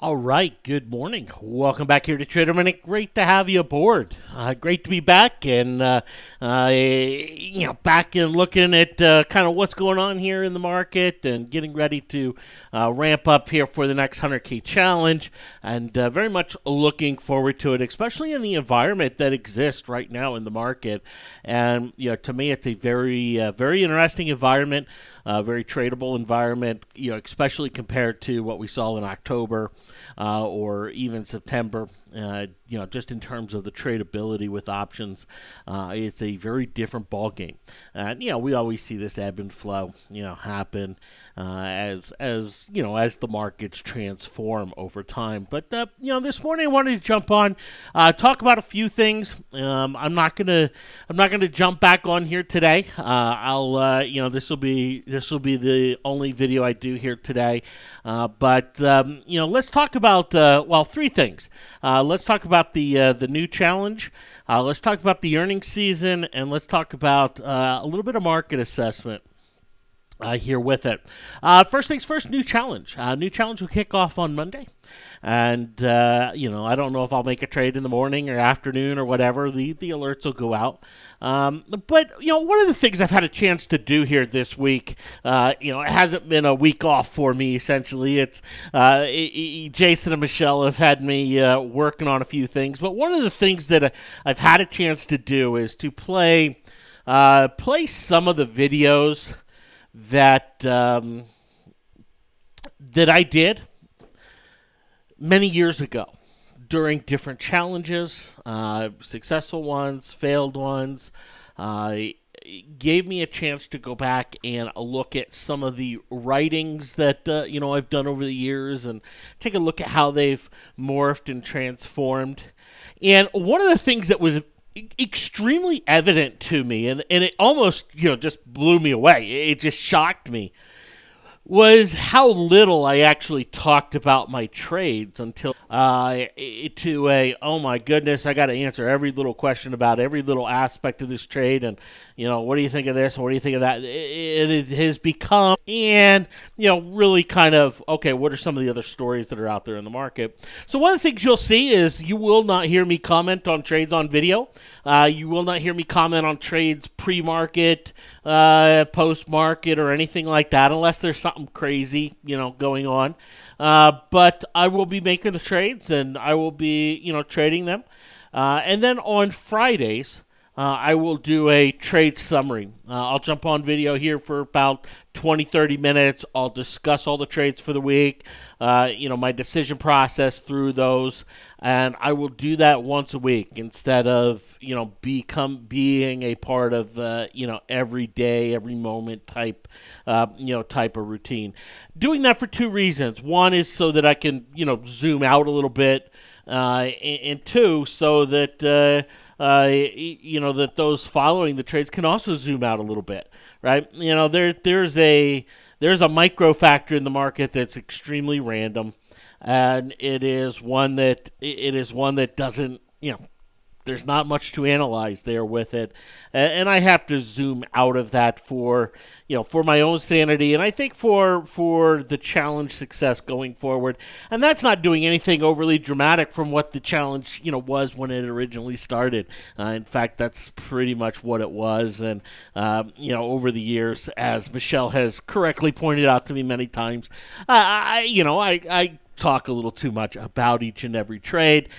All right, good morning. Welcome back here to Trader Minute. Great to have you aboard. Great to be back and back and looking at kind of what's going on here in the market and getting ready to ramp up here for the next 100K challenge. And very much looking forward to it, especially in the environment that exists right now in the market. And to me, it's a very interesting environment, very tradable environment. Especially compared to what we saw in October. Or even September, just in terms of the tradability with options, it's a very different ball game. And we always see this ebb and flow, happen as the markets transform over time. But this morning I wanted to jump on, talk about a few things. I'm not gonna jump back on here today. This will be the only video I do here today. But let's talk about three things. Let's talk about the new challenge. Let's talk about the earnings season, and let's talk about a little bit of market assessment. Here with it. First things first, new challenge. New challenge will kick off on Monday. And, I don't know if I'll make a trade in the morning or afternoon or whatever. The alerts will go out. But one of the things I've had a chance to do here this week, it hasn't been a week off for me, essentially. It's Jason and Michelle have had me working on a few things. But one of the things that I've had a chance to do is to play some of the videos that I did many years ago during different challenges, successful ones, failed ones. Gave me a chance to go back and look at some of the writings that I've done over the years and take a look at how they've morphed and transformed. And one of the things that was extremely evident to me, and it almost just blew me away. It just shocked me. Was how little I actually talked about my trades until oh my goodness, I got to answer every little question about every little aspect of this trade, and what do you think of this, what do you think of that? It has become, and really kind of, okay, what are some of the other stories that are out there in the market? So one of the things you'll see is you will not hear me comment on trades on video. You will not hear me comment on trades pre-market, post-market, or anything like that, unless there's something crazy, going on. But I will be making the trades, and I will be, trading them. And then on Fridays, I will do a trade summary. I'll jump on video here for about 20, 30 minutes. I'll discuss all the trades for the week, my decision process through those, and I will do that once a week instead of, being a part of, every day, every moment type of routine. Doing that for two reasons. One is so that I can, zoom out a little bit, and two, so that, that those following the trades can also zoom out a little bit, right? There's a micro factor in the market that's extremely random, and it is one that doesn't, there's not much to analyze there with it, and I have to zoom out of that for my own sanity, and I think for the challenge success going forward. And that's not doing anything overly dramatic from what the challenge was when it originally started. In fact, that's pretty much what it was, and over the years, as Michelle has correctly pointed out to me many times, I talk a little too much about each and every trade,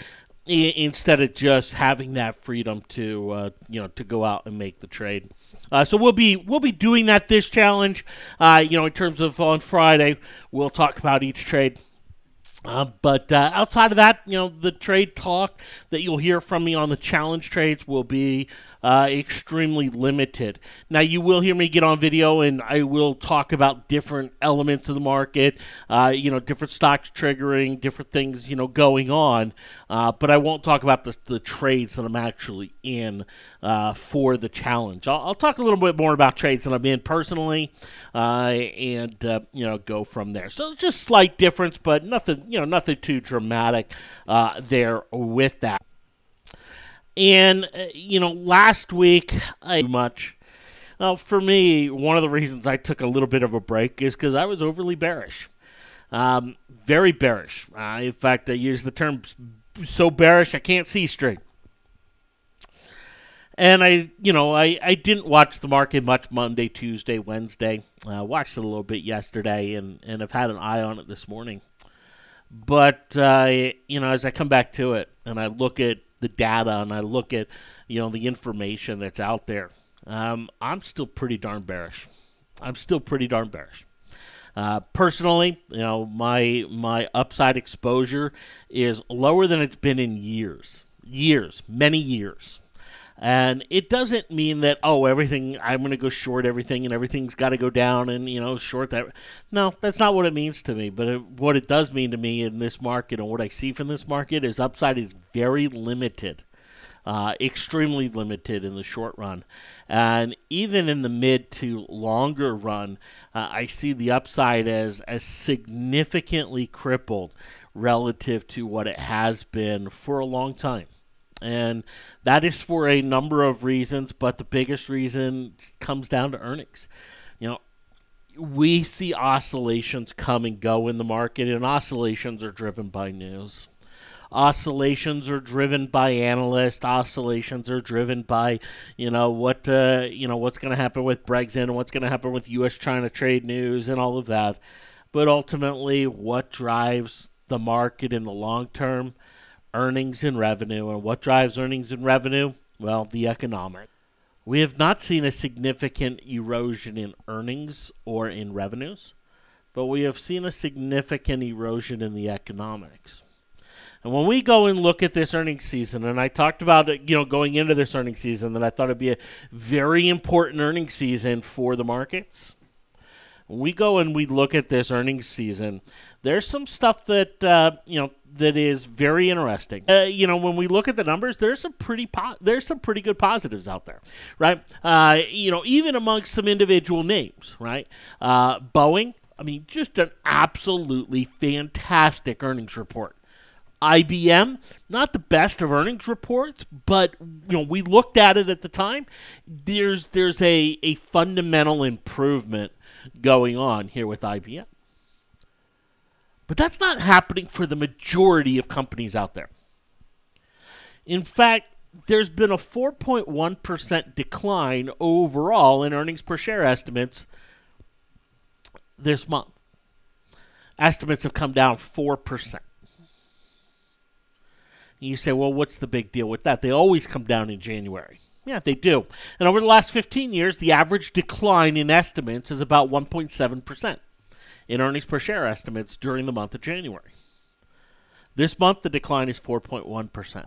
instead of just having that freedom to to go out and make the trade. So we'll be doing that this challenge. In terms of on Friday, we'll talk about each trade. But outside of that, the trade talk that you'll hear from me on the challenge trades will be extremely limited. Now, you will hear me get on video, and I will talk about different elements of the market, different stocks triggering, different things, going on. But I won't talk about the trades that I'm actually in for the challenge. I'll talk a little bit more about trades that I'm in personally, and go from there. So it's just slight difference, but nothing too dramatic there with that. And, last week, for me, one of the reasons I took a little bit of a break is because I was overly bearish. Very bearish. In fact, I use the term so bearish I can't see straight. And I didn't watch the market much Monday, Tuesday, Wednesday. Watched it a little bit yesterday, and I've had an eye on it this morning. But as I come back to it and I look at the data and I look at the information that's out there, I'm still pretty darn bearish. Personally, my upside exposure is lower than it's been in many years. And it doesn't mean that, everything, I'm going to go short everything and everything's got to go down and, short that. No, that's not what it means to me. But what it does mean to me in this market and what I see from this market is upside is very limited, extremely limited in the short run. And even in the mid to longer run, I see the upside as significantly crippled relative to what it has been for a long time. And that is for a number of reasons, but the biggest reason comes down to earnings. We see oscillations come and go in the market, and oscillations are driven by news. Oscillations are driven by analysts. Oscillations are driven by, what's going to happen with Brexit and what's going to happen with U.S.-China trade news and all of that. But ultimately, what drives the market in the long term? Earnings and revenue. And what drives earnings and revenue? Well, the economic. We have not seen a significant erosion in earnings or in revenues, but we have seen a significant erosion in the economics. And when we go and look at this earnings season, and I talked about it, going into this earnings season, that I thought it'd be a very important earnings season for the markets. When we go and we look at this earnings season, there's some stuff that that is very interesting. When we look at the numbers, there's some pretty good positives out there, right? Even amongst some individual names, right? Boeing, just an absolutely fantastic earnings report. IBM, not the best of earnings reports, but we looked at it at the time. There's a fundamental improvement going on here with IBM. But that's not happening for the majority of companies out there. In fact, there's been a 4.1% decline overall in earnings per share estimates this month. Estimates have come down 4%. You say, well, what's the big deal with that? They always come down in January. Yeah, they do. And over the last 15 years, the average decline in estimates is about 1.7% in earnings per share estimates during the month of January. This month, the decline is 4.1%.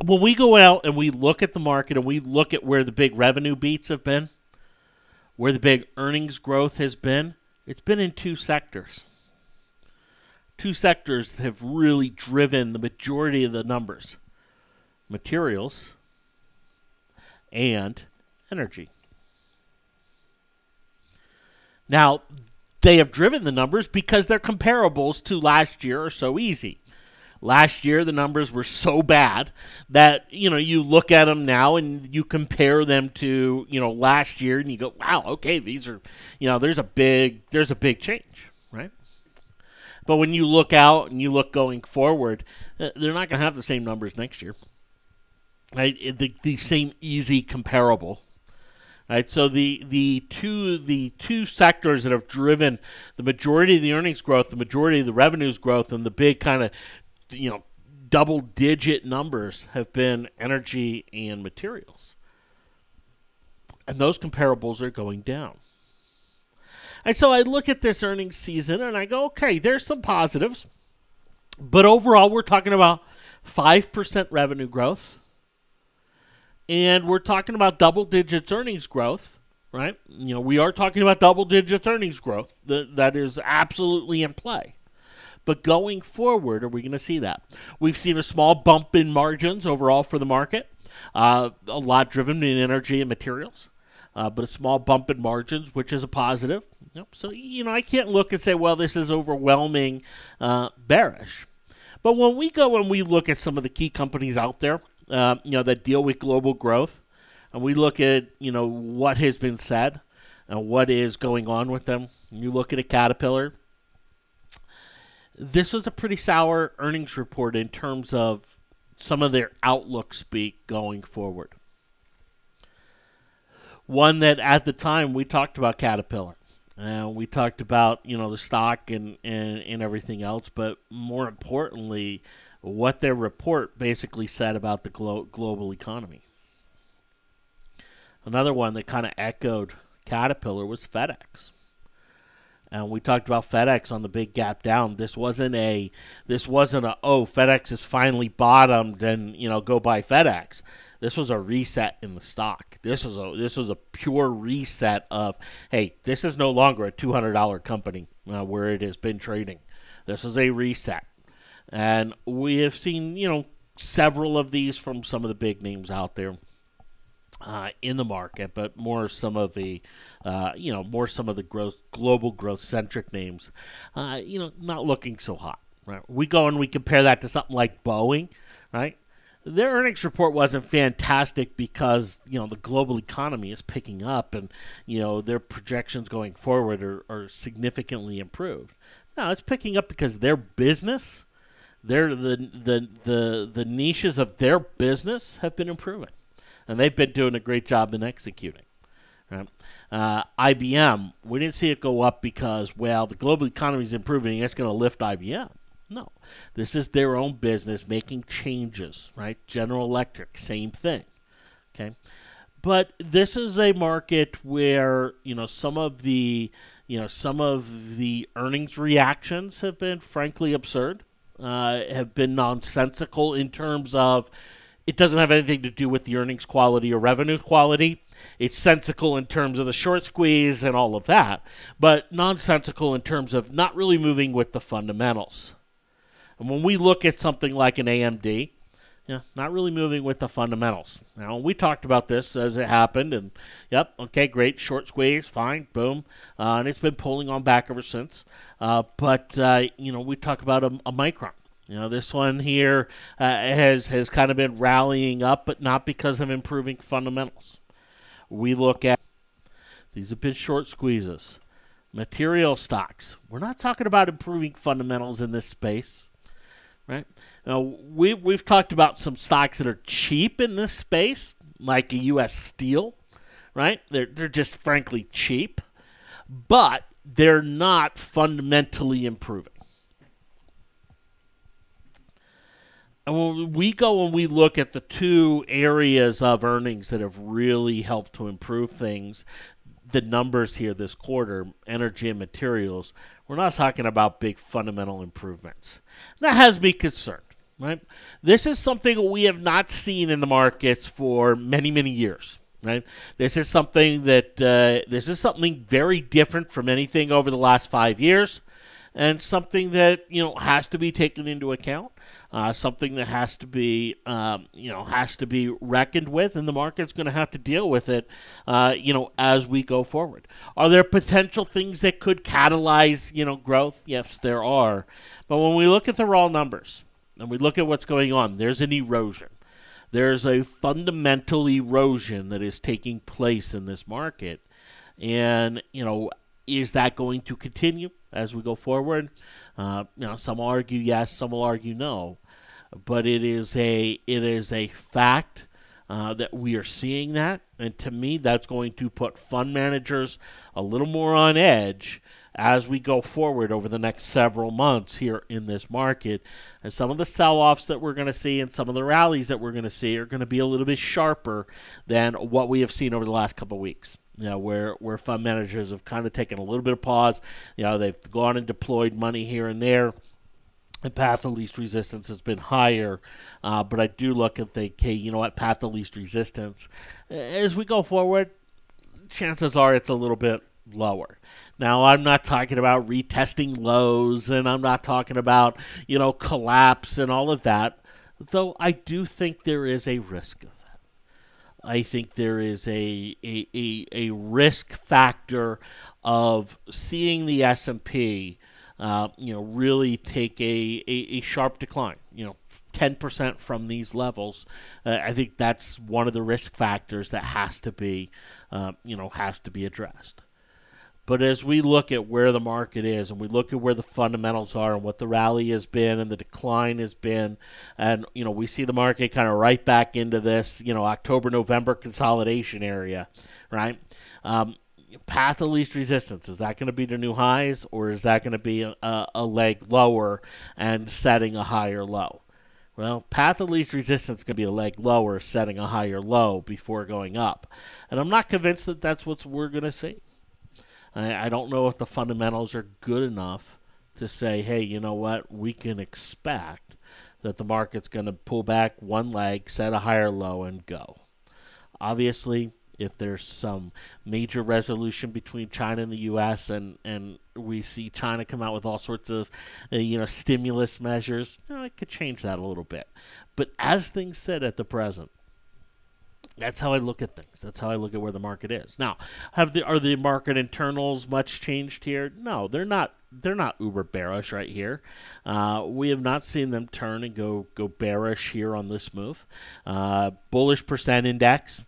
When we go out and we look at the market and we look at where the big revenue beats have been, where the big earnings growth has been, it's been in two sectors. Two sectors have really driven the majority of the numbers: materials and energy. Now, they have driven the numbers because their comparables to last year are so easy. Last year, the numbers were so bad that, you look at them now and you compare them to, last year and you go, wow, okay, these are, there's a big change, right? But when you look out and you look going forward, they're not going to have the same numbers next year, right? The same easy comparable. Right, so the two sectors that have driven the majority of the earnings growth, the majority of the revenues growth, and the big kind of double-digit numbers have been energy and materials, and those comparables are going down. And so I look at this earnings season and I go, okay, there's some positives, but overall we're talking about 5% revenue growth. And we're talking about double digits earnings growth, right? We are talking about double digits earnings growth. That is absolutely in play. But going forward, are we going to see that? We've seen a small bump in margins overall for the market, a lot driven in energy and materials, but a small bump in margins, which is a positive. So, I can't look and say, well, this is overwhelming bearish. But when we go and we look at some of the key companies out there, that deal with global growth, and we look at, what has been said, and what is going on with them. You look at a Caterpillar. This was a pretty sour earnings report in terms of some of their outlook speak going forward. One that at the time we talked about Caterpillar. We talked about, the stock and everything else, but more importantly, what their report basically said about the global economy. Another one that kind of echoed Caterpillar was FedEx. And we talked about FedEx on the big gap down. This wasn't a FedEx is finally bottomed and go buy FedEx. This was a reset in the stock. This was a pure reset of, hey, this is no longer a $200 company where it has been trading. This is a reset. And we have seen, several of these from some of the big names out there in the market, but more some of the, global growth centric names, not looking so hot. Right? We go and we compare that to something like Boeing, right? Their earnings report wasn't fantastic because, the global economy is picking up and, their projections going forward are significantly improved. No, it's picking up because their business, the niches of their business have been improving. And they've been doing a great job in executing. Right? IBM, we didn't see it go up because, the global economy is improving and it's going to lift IBM. No, this is their own business making changes, right? General Electric, same thing, okay? But this is a market where, some of the earnings reactions have been frankly absurd, have been nonsensical in terms of it doesn't have anything to do with the earnings quality or revenue quality. It's sensical in terms of the short squeeze and all of that, but nonsensical in terms of not really moving with the fundamentals. And when we look at something like an AMD, not really moving with the fundamentals. Now, we talked about this as it happened, and okay, great, short squeeze, fine, boom. And it's been pulling on back ever since. But we talk about a Micron. This one here has kind of been rallying up, but not because of improving fundamentals. We look at, these have been short squeezes. Material stocks. We're not talking about improving fundamentals in this space. Right? Now, we've talked about some stocks that are cheap in this space, like a U.S. Steel, right? They're just frankly cheap, but they're not fundamentally improving. And when we go and we look at the two areas of earnings that have really helped to improve things, the numbers here this quarter, energy and materials, we're not talking about big fundamental improvements. That has me concerned, right? This is something we have not seen in the markets for many, many years, right? This is something very different from anything over the last 5 years, and something that has to be taken into account. Something that has to be reckoned with, and the market's going to have to deal with it, as we go forward. Are there potential things that could catalyze, growth? Yes, there are. But when we look at the raw numbers and we look at what's going on, there's an erosion. There's a fundamental erosion that is taking place in this market, and is that going to continue as we go forward? Some will argue yes, some will argue no. But it is a fact that we are seeing that. And to me, that's going to put fund managers a little more on edge as we go forward over the next several months here in this market. And some of the sell-offs that we're going to see and some of the rallies that we're going to see are going to be a little bit sharper than what we have seen over the last couple of weeks. Where fund managers have kind of taken a little bit of pause. They've gone and deployed money here and there. The path of least resistance has been higher, but I do look and think, hey, path of least resistance, as we go forward, chances are it's a little bit lower. Now, I'm not talking about retesting lows, and I'm not talking about, collapse and all of that, though I do think there is a risk of that. I think there is a risk factor of seeing the S&P really take a sharp decline, 10% from these levels. I think that's one of the risk factors that has to be addressed. But as we look at where the market is and we look at where the fundamentals are and what the rally has been and the decline has been, and we see the market kind of right back into this October, November consolidation area, right? Path of least resistance, is that going to be the new highs, or is that going to be a leg lower and setting a higher low? Well, path of least resistance is going to be a leg lower, setting a higher low before going up. And I'm not convinced that that's what we're going to see. I don't know if the fundamentals are good enough to say, hey, you know what, we can expect that the market's going to pull back one leg, set a higher low, and go. Obviously, if there's some major resolution between China and the U.S. and we see China come out with all sorts of stimulus measures, it could change that a little bit. But as things sit at the present, that's how I look at things. That's how I look at where the market is. Now, are the market internals much changed here? No, they're not. They're not uber bearish right here. We have not seen them turn and go bearish here on this move. Bullish percent index,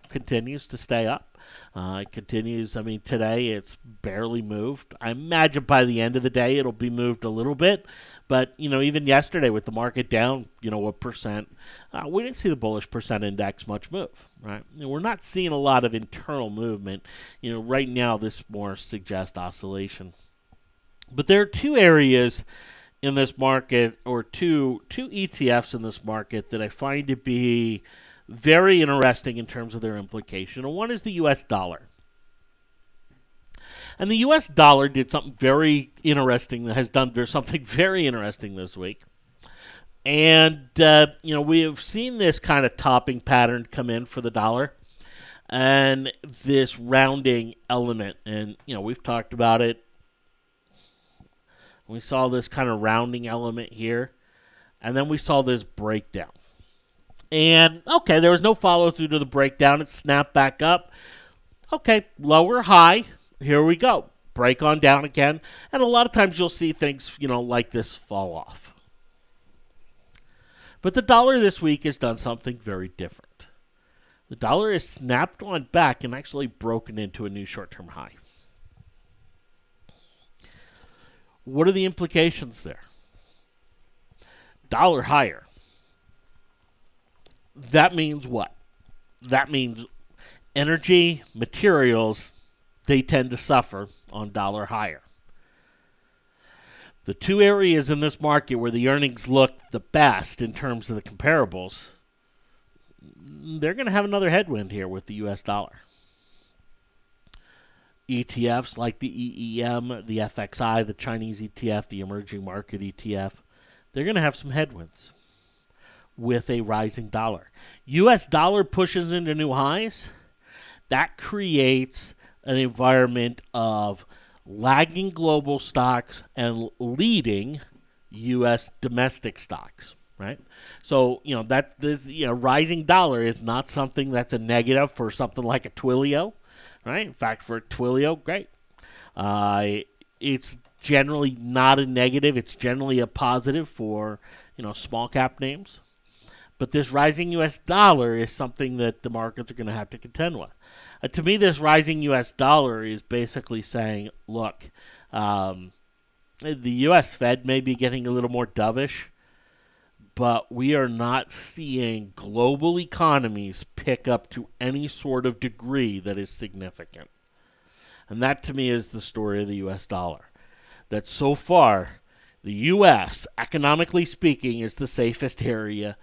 continues to stay up. It continues. I mean, today it's barely moved. I imagine by the end of the day it'll be moved a little bit. But, even yesterday with the market down, a percent, we didn't see the bullish percent index much move, right? We're not seeing a lot of internal movement. Right now this more suggests oscillation. But there are two areas in this market, or two ETFs in this market that I find to be very interesting in terms of their implication. And one is the U.S. dollar. And the U.S. dollar did something very interesting, there's something very interesting this week. And, we have seen this kind of topping pattern come in for the dollar and this rounding element. And, we've talked about it. We saw this kind of rounding element here. And then we saw this breakdown. And, okay, there was no follow-through to the breakdown. It snapped back up. Okay, lower high. Here we go. Break on down again. And a lot of times you'll see things, like this fall off. But the dollar this week has done something very different. The dollar has snapped on back and actually broken into a new short-term high. What are the implications there? Dollar higher. That means what? That means energy, materials, they tend to suffer on dollar higher. The two areas in this market where the earnings look the best in terms of the comparables, they're going to have another headwind here with the U.S. dollar. ETFs like the EEM, the FXI, the Chinese ETF, the emerging market ETF, they're going to have some headwinds with a rising dollar. U.S. dollar pushes into new highs. That creates an environment of lagging global stocks and leading U.S. domestic stocks, right? So, rising dollar is not something that's a negative for something like a Twilio, right? In fact, for Twilio, great. It's generally not a negative. It's generally a positive for, small cap names. But this rising U.S. dollar is something that the markets are going to have to contend with. To me, this rising U.S. dollar is basically saying, look, the U.S. Fed may be getting a little more dovish, but we are not seeing global economies pick up to any sort of degree that is significant. And that, to me, is the story of the U.S. dollar. That so far, the U.S., economically speaking, is the safest area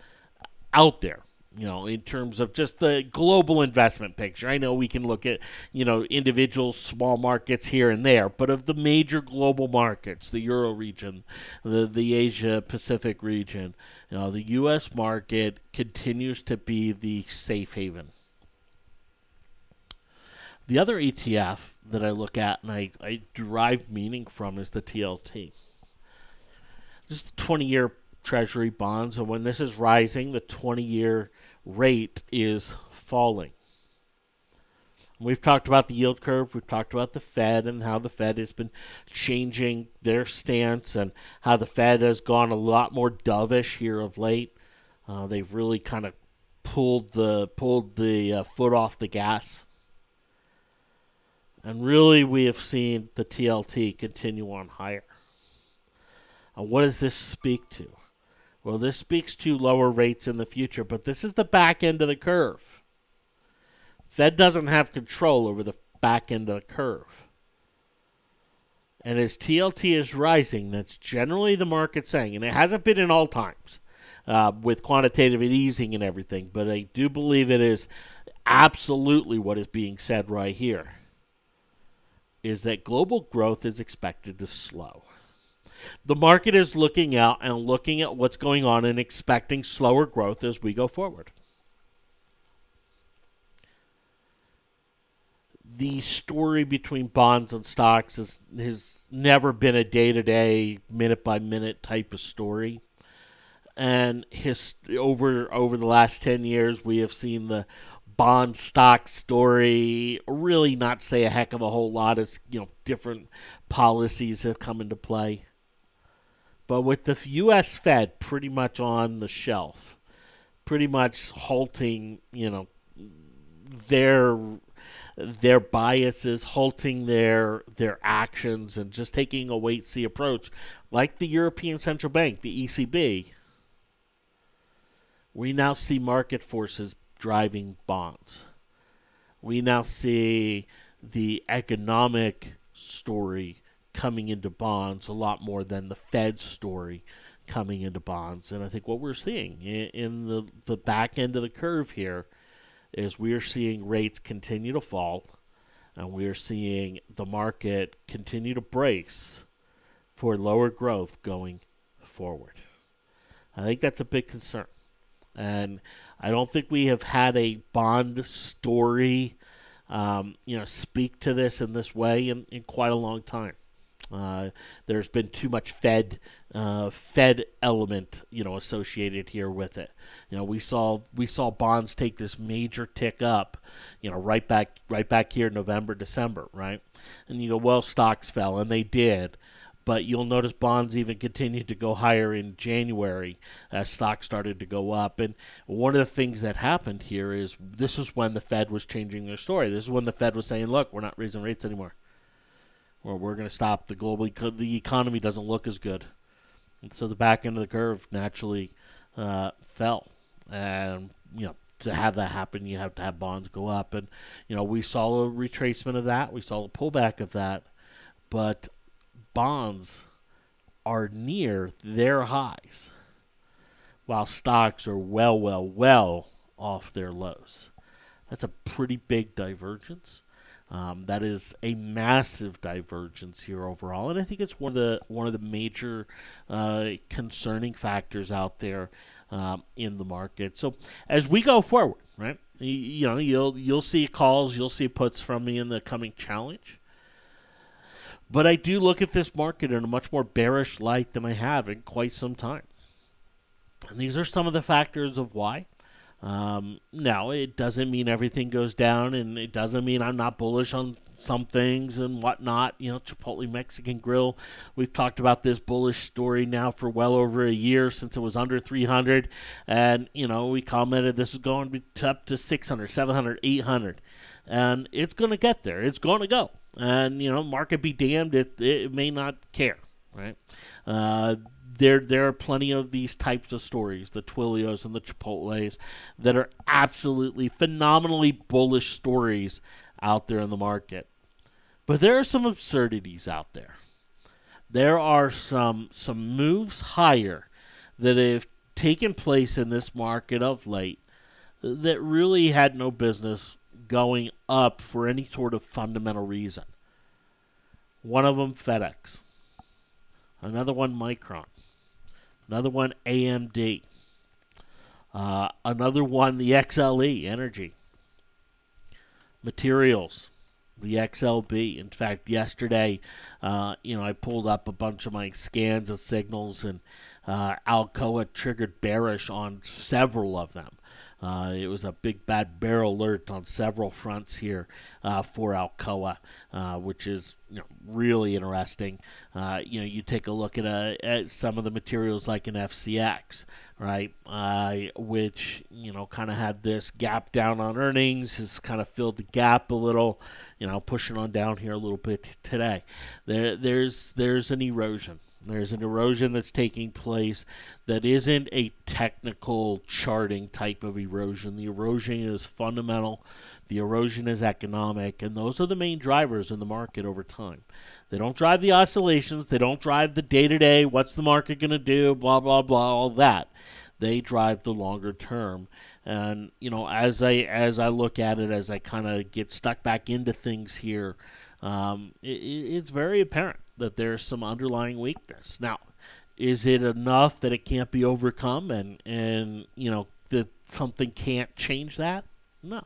out there, in terms of just the global investment picture. I know we can look at, individual small markets here and there, but of the major global markets, the Euro region, the Asia Pacific region, the U.S. market continues to be the safe haven. The other ETF that I look at and I derive meaning from is the TLT. This is the 20-year Treasury bonds, and when this is rising, the 20-year rate is falling. We've talked about the yield curve. We've talked about the Fed and how the Fed has been changing their stance and how the Fed has gone a lot more dovish here of late. They've really kind of pulled the foot off the gas. And really, we have seen the TLT continue on higher. And what does this speak to? Well, this speaks to lower rates in the future, but this is the back end of the curve. Fed doesn't have control over the back end of the curve. And as TLT is rising, that's generally the market saying, and it hasn't been in all times with quantitative easing and everything, but I do believe it is absolutely what is being said right here, is that global growth is expected to slow. The market is looking out and looking at what's going on and expecting slower growth as we go forward. The story between bonds and stocks has never been a day-to-day, minute-by-minute type of story. And over the last 10 years, we have seen the bond stock story really not say a heck of a whole lot as different policies have come into play. But with the U.S. Fed pretty much on the shelf, pretty much halting, their biases, halting their actions, and just taking a wait-see approach, like the European Central Bank, the ECB, we now see market forces driving bonds. We now see the economic story coming into bonds a lot more than the Fed story coming into bonds. And I think what we're seeing in the back end of the curve here is we are seeing rates continue to fall, and we are seeing the market continue to brace for lower growth going forward. I think that's a big concern. And I don't think we have had a bond story, speak to this in this way in quite a long time. There's been too much Fed element, associated here with it. We saw bonds take this major tick up, right back here, November, December, right? And you go, well, stocks fell, and they did. But you'll notice bonds even continued to go higher in January as stocks started to go up. And one of the things that happened here is this is when the Fed was changing their story. This is when the Fed was saying, look, we're not raising rates anymore. Or we're going to stop. The economy doesn't look as good. And so the back end of the curve naturally fell. And, to have that happen, you have to have bonds go up. And, we saw a retracement of that. We saw a pullback of that. But bonds are near their highs, while stocks are well off their lows. That's a pretty big divergence. That is a massive divergence here overall, and I think it's one of the major concerning factors out there in the market. So as we go forward, right, you'll see calls, you'll see puts from me in the coming challenge. But I do look at this market in a much more bearish light than I have in quite some time. And these are some of the factors of why. Now, it doesn't mean everything goes down, and it doesn't mean I'm not bullish on some things and whatnot. Chipotle Mexican Grill, we've talked about this bullish story now for well over a year since it was under 300. And, we commented this is going to be up to 600, 700, 800. And it's going to get there. It's going to go. And, market be damned, it may not care, right? There are plenty of these types of stories, the Twilios and the Chipotles, that are absolutely phenomenally bullish stories out there in the market. But there are some absurdities out there. There are some moves higher that have taken place in this market of late that really had no business going up for any sort of fundamental reason. One of them, FedEx. Another one, Micron. Another one, AMD. Another one, the XLE, Energy. Materials, the XLB. In fact, yesterday, I pulled up a bunch of my scans of signals, and Alcoa triggered bearish on several of them. It was a big bad bear alert on several fronts here for Alcoa, which is really interesting. You take a look at some of the materials like an FCX, right, which kind of had this gap down on earnings, has kind of filled the gap a little, pushing on down here a little bit today. There's an erosion. There's an erosion that's taking place that isn't a technical charting type of erosion. The erosion is fundamental. The erosion is economic, and those are the main drivers in the market over time. They don't drive the oscillations. They don't drive the day-to-day, what's the market going to do, blah, blah, blah, all that. They drive the longer term. And, as I look at it, as I kind of get stuck back into things here, it's very apparent that there's some underlying weakness. Now, is it enough that it can't be overcome and that something can't change that? No.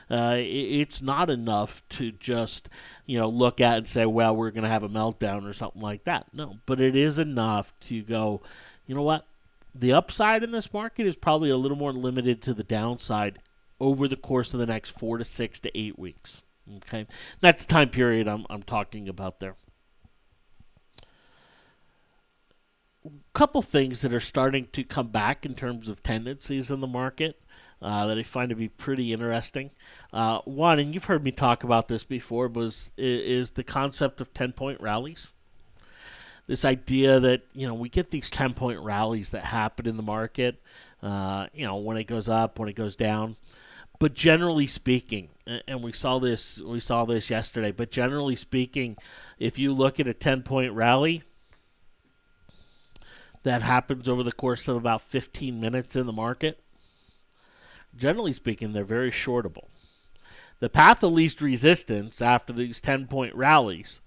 It's not enough to just, look at and say, well, we're going to have a meltdown or something like that. No, but it is enough to go, you know what? The upside in this market is probably a little more limited to the downside over the course of the next 4 to 6 to 8 weeks. Okay, that's the time period I'm talking about there. Couple things that are starting to come back in terms of tendencies in the market that I find to be pretty interesting. One, and you've heard me talk about this before, is the concept of 10-point rallies. This idea that we get these 10-point rallies that happen in the market, when it goes up, when it goes down. But generally speaking, and we saw this yesterday, but generally speaking, if you look at a 10-point rally that happens over the course of about 15 minutes in the market, generally speaking, they're very shortable. The path of least resistance after these 10-point rallies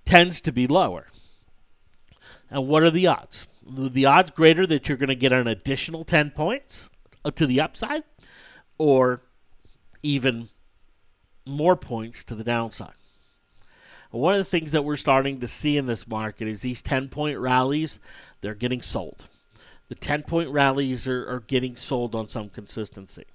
tends to be lower. And what are the odds? The odds greater that you're going to get an additional 10 points to the upside, or even more points to the downside. One of the things that we're starting to see in this market is these 10-point rallies, they're getting sold. The 10-point rallies are getting sold on some consistency.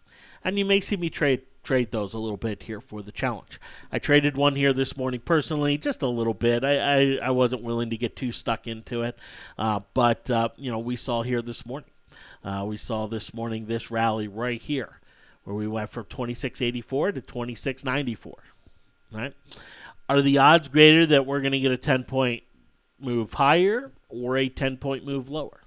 And you may see me trade those a little bit here for the challenge. I traded one here this morning personally, just a little bit. I wasn't willing to get too stuck into it. But we saw here this morning. We saw this morning this rally right here, where we went from 26.84 to 26.94, right? Are the odds greater that we're going to get a 10-point move higher or a 10-point move lower?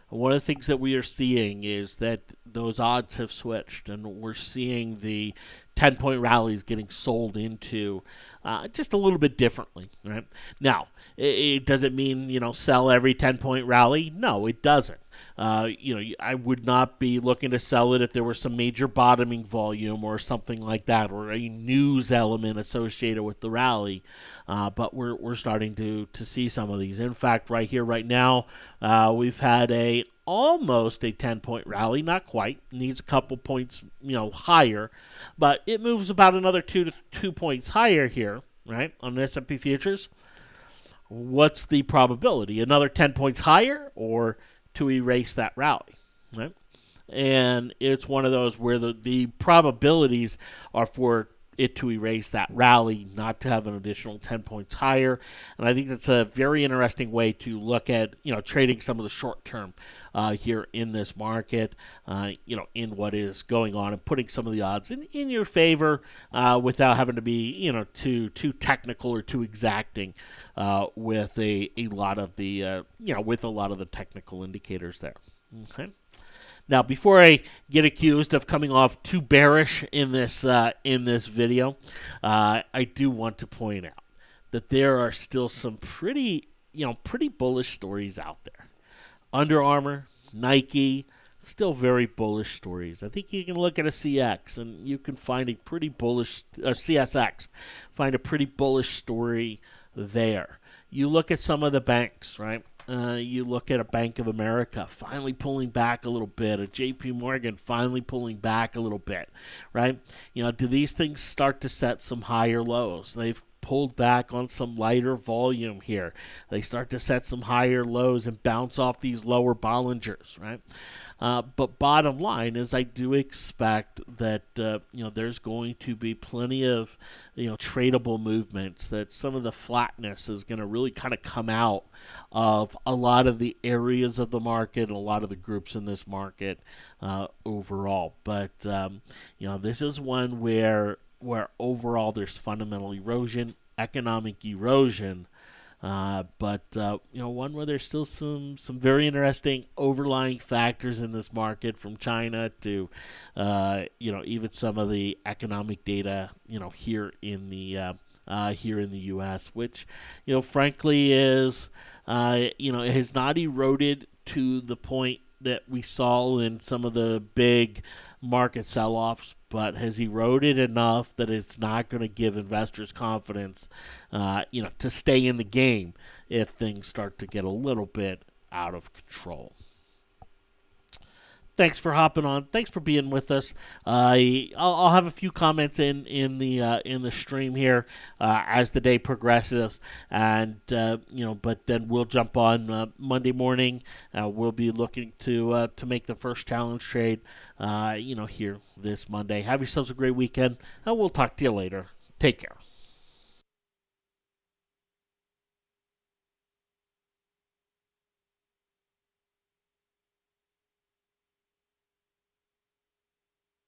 One of the things that we are seeing is that those odds have switched, and we're seeing the 10-point rallies getting sold into just a little bit differently, right? Now, it doesn't mean, sell every 10-point rally. No, it doesn't. I would not be looking to sell it if there was some major bottoming volume or something like that, or a news element associated with the rally. But we're starting to see some of these. In fact, right here, right now, we've had almost a 10-point rally. Not quite. Needs a couple points, higher. But it moves about another 2 points higher here, right, on the S&P futures. What's the probability? Another 10 points higher, or to erase that rally, right? And it's one of those where the probabilities are for it to erase that rally, not to have an additional 10 points higher. And I think that's a very interesting way to look at, trading some of the short term here in this market, in what is going on, and putting some of the odds in your favor without having to be, too technical or too exacting with a lot of the, with a lot of the technical indicators there. Okay. Now, before I get accused of coming off too bearish in this video, I do want to point out that there are still some pretty bullish stories out there. Under Armour, Nike, still very bullish stories. I think you can look at a CX and you can find a pretty bullish CSX, find a pretty bullish story there. You look at some of the banks, right? You look at a Bank of America finally pulling back a little bit, a JP Morgan finally pulling back a little bit, right? Do these things start to set some higher lows? They've pulled back on some lighter volume here. They start to set some higher lows and bounce off these lower Bollingers, right? But bottom line is, I do expect that there's going to be plenty of tradable movements. That some of the flatness is going to really kind of come out of a lot of the areas of the market and a lot of the groups in this market overall. But this is one where overall there's fundamental erosion, economic erosion. But one where there's still some very interesting overlying factors in this market, from China to even some of the economic data here in the U.S., which frankly is has not eroded to the point that we saw in some of the big market sell-offs, but has eroded enough that it's not going to give investors confidence, to stay in the game if things start to get a little bit out of control. Thanks for hopping on. Thanks for being with us. I'll have a few comments in the stream here as the day progresses, and but then we'll jump on Monday morning. We'll be looking to make the first challenge trade, here this Monday. Have yourselves a great weekend, and we'll talk to you later. Take care.